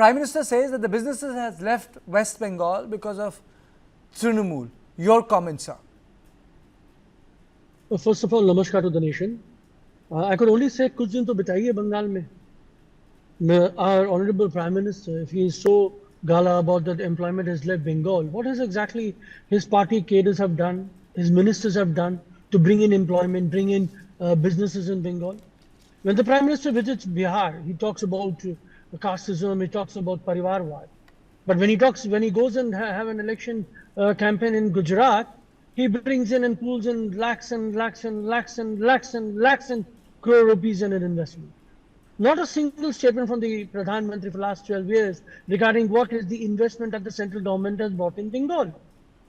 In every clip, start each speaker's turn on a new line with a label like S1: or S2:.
S1: Prime Minister says that the businesses has left West Bengal because of Trinamool. Your comments, sir?
S2: First of all, namaskar to the nation. I could only say, kuch din to bitaiye Bengal mein. Our Honorable Prime Minister, if he is so gala about that employment has left Bengal, what has exactly his party cadres have done, his ministers have done to bring in employment, bring in businesses in Bengal? When the Prime Minister visits Bihar, he talks about casteism, he talks about pariborton. But when he goes and have an election campaign in Gujarat, he brings in and pulls in lakhs and lakhs and lakhs and lakhs and lakhs and crore rupees in an investment. Not a single statement from the Pradhan Mantri for the last 12 years regarding what is the investment that the central government has brought in Bengal,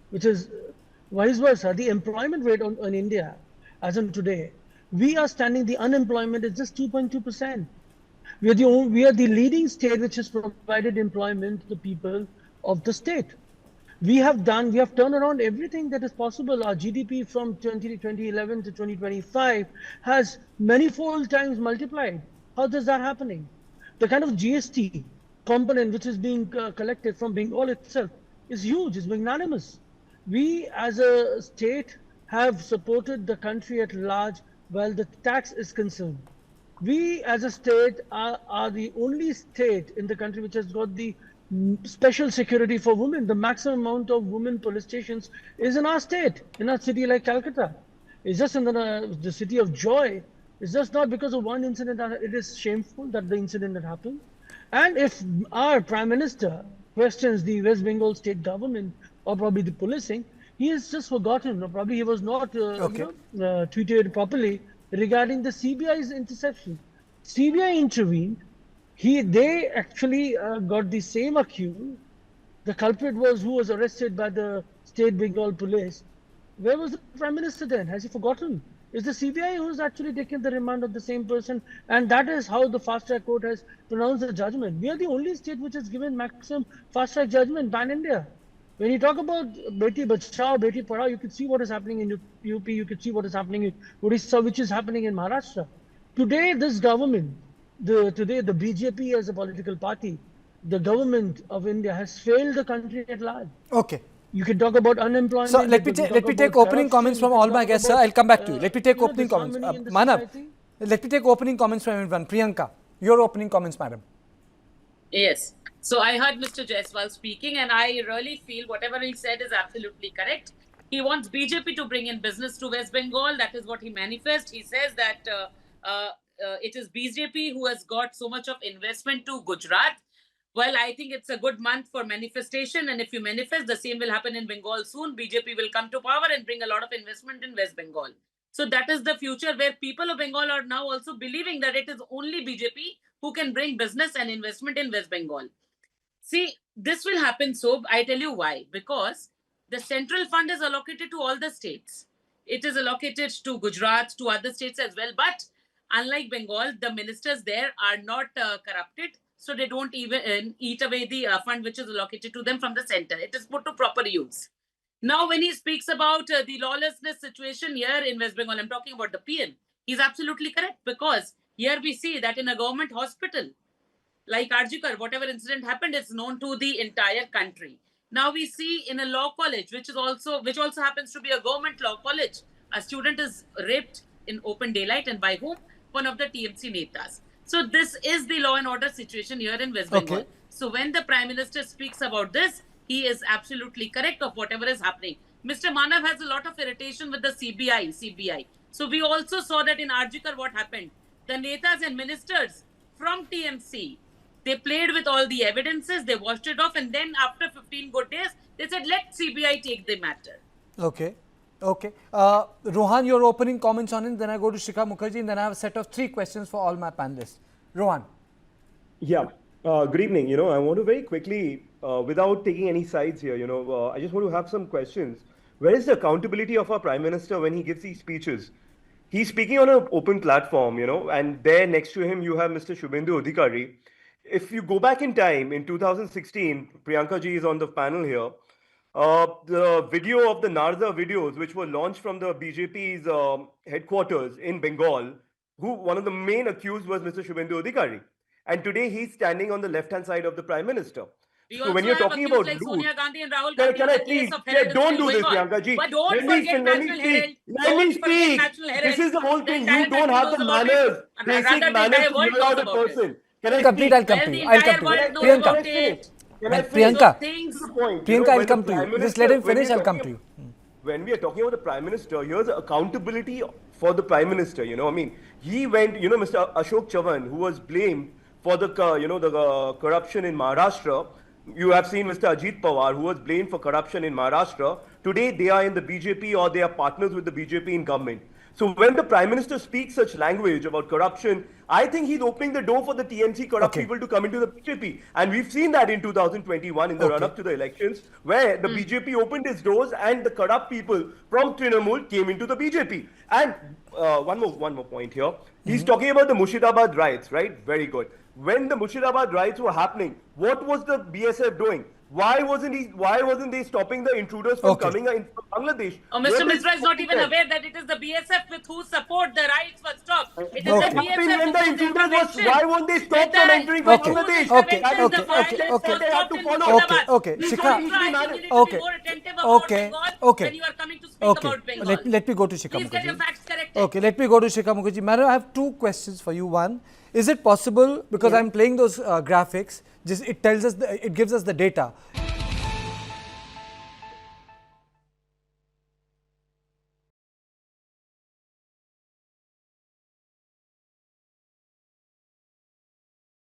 S2: which is vice versa. The employment rate in India, as of today, we are standing, the unemployment is just 2.2%. We are the leading state which has provided employment to the people of the state. We have turned around everything that is possible. Our GDP from 2011 to 2025 has manifold times multiplied. How is that happening? The kind of GST component which is being collected from Bengal itself is huge, is magnanimous. We as a state have supported the country at large while the tax is concerned. We as a state are the only state in the country which has got the special security for women. The maximum amount of women police stations is in our state, in a city like Calcutta. It's just in the city of Joy. It's just not because of one incident. It is shameful that the incident that happened. And if our Prime Minister questions the West Bengal state government or probably the policing, he has just forgotten, or probably he was not tweeted properly regarding the CBI's interception. CBI intervened. They actually got the same accused. The culprit who was arrested by the State Bengal police. Where was the Prime Minister then? Has he forgotten? It's the CBI who's actually taken the remand of the same person, and that is how the fast track court has pronounced the judgment. We are the only state which has given maximum fast track judgment ban India. When you talk about Beti Bachao, Beti Padhao, you could see what is happening in UP, you could see what is happening in Odisha, which is happening in Maharashtra. Today, this government, the BJP as a political party, the government of India has failed the country at large.
S1: Okay.
S2: You can talk about unemployment.
S1: So let me take opening comments from all my guests, sir. I'll come back to you. Let me take opening comments. Manav, let me take opening comments from everyone. Priyanka, your opening comments, madam.
S3: Yes. So I heard Mr. Jaiswal speaking, and I really feel whatever he said is absolutely correct. He wants BJP to bring in business to West Bengal. That is what he manifests. He says that it is BJP who has got so much of investment to Gujarat. Well, I think it's a good month for manifestation. And if you manifest, the same will happen in Bengal soon. BJP will come to power and bring a lot of investment in West Bengal. So that is the future where people of Bengal are now also believing that it is only BJP who can bring business and investment in West Bengal. See, this will happen. So I tell you why. Because the central fund is allocated to all the states. It is allocated to Gujarat, to other states as well. But unlike Bengal, the ministers there are not corrupted. So they don't even eat away the fund which is allocated to them from the center. It is put to proper use. Now, when he speaks about the lawlessness situation here in West Bengal, I'm talking about the PM. He's absolutely correct, because here we see that in a government hospital, like Arjikar, whatever incident happened is known to the entire country. Now we see in a law college, which also happens to be a government law college, a student is raped in open daylight, and by whom? One of the TMC netas. So this is the law and order situation here in West Bengal. Okay. So when the Prime Minister speaks about this, he is absolutely correct of whatever is happening. Mr. Manav has a lot of irritation with the CBI. So we also saw that in Arjikar what happened. The netas and ministers from TMC, they played with all the evidences, they washed it off, and then after 15 good days, they said, let CBI take the matter.
S1: Okay. Rohan, your opening comments on it, then I go to Shikha Mukherjee, and then I have a set of 3 questions for all my panelists. Rohan.
S4: Yeah, good evening. I want to very quickly, without taking any sides here, I just want to have some questions. Where is the accountability of our Prime Minister when he gives these speeches? He's speaking on an open platform, and there next to him you have Mr. Shubhendu Adhikari. If you go back in time, in 2016, Priyanka ji is on the panel here. The video of the Narda videos, which were launched from the BJP's headquarters in Bengal, one of the main accused was Mr. Shubhendu Adhikari. and today he's standing on the left-hand side of the Prime Minister.
S3: We
S4: So
S3: also
S4: when you're
S3: have
S4: talking
S3: accused
S4: about
S3: like
S4: loot,
S3: Sonia Gandhi and Rahul
S4: can
S3: Gandhi
S4: I
S3: in the
S4: please?
S3: case of Herald
S4: Don't do
S3: going
S4: this,
S3: on.
S4: Priyanka ji.
S3: But don't
S4: Let me
S3: forget
S4: speak. Let me
S3: National
S4: speak.
S3: Herald.
S4: Let
S3: Don't
S4: me
S3: forget
S4: speak.
S3: National Herald.
S4: This is the whole
S3: The
S4: thing.
S3: entire
S4: You don't
S3: country
S4: have
S3: knows
S4: the
S3: about
S4: manners,
S3: it. And
S4: basic
S3: rather, the
S4: manners
S3: entire
S4: to
S3: world
S4: hear
S3: knows
S4: out a
S3: about it.
S4: person. Can
S1: I'll
S4: I
S1: complete.
S4: speak?
S1: I'll come
S3: Well,
S1: to
S3: the
S1: you. I'll
S3: entire
S1: come to you.
S3: world knows
S1: Priyanka.
S3: about
S4: Can I finish?
S3: it.
S4: Can I
S1: Well,
S4: finish?
S1: Priyanka.
S3: So things.
S4: To the point.
S1: Priyanka,
S4: when
S1: I'll
S4: the
S1: come to you.
S4: Prime
S1: Just let
S4: Minister-
S1: him
S4: when
S1: finish.
S4: we're
S1: I'll come to
S4: talking
S1: you.
S4: when we are talking about the Prime Minister, here's accountability for the Prime Minister. I mean, he went, Mr. Ashok Chavan, who was blamed for the, corruption in Maharashtra. You have seen Mr. Ajit Pawar, who was blamed for corruption in Maharashtra. Today, they are in the BJP or they are partners with the BJP in government. So when the Prime Minister speaks such language about corruption, I think he's opening the door for the TMC corrupt
S1: Okay.
S4: people to come into the BJP. And we've seen that in 2021 in the
S1: Okay.
S4: run-up to the elections, where the BJP opened its doors and the corrupt people from Trinamool came into the BJP. And one more point here. He's talking about the Murshidabad riots, right? Very good. When the Murshidabad riots were happening, what was the BSF doing? Why wasn't they stopping the intruders from
S1: Okay.
S4: coming in from Bangladesh?
S3: Mr.
S4: What
S3: Mishra is not even
S4: them?
S3: aware that it is the BSF with whose support the riots were stopped. It is
S1: Okay.
S3: the BSF
S4: When
S3: with
S4: the
S3: whose
S4: intruders was,
S3: intervention.
S4: why won't they stop
S3: With
S4: from
S3: the-
S4: entering from
S1: Okay.
S3: with whose
S4: Bangladesh?
S1: Okay.
S3: intervention
S1: Okay.
S3: the violence
S1: Okay.
S3: was
S1: Okay.
S3: stopped in
S4: follow.
S3: Murshidabad.
S1: Okay.
S3: Mr.
S1: Shikha.
S3: Mishra, I think you need to
S1: Okay.
S3: be more attentive about
S1: Okay.
S3: Bengal
S1: Okay.
S3: when you are coming to speak
S1: Okay.
S3: about Bengal.
S1: Let me go to Shikha
S3: Please get your
S1: Mukherjee.
S3: facts corrected.
S1: Okay, let me go to Shikha Mukherjee. Madam, I have two questions for you. One, is it possible, because I'm playing those graphics, just it tells us, it gives us the data.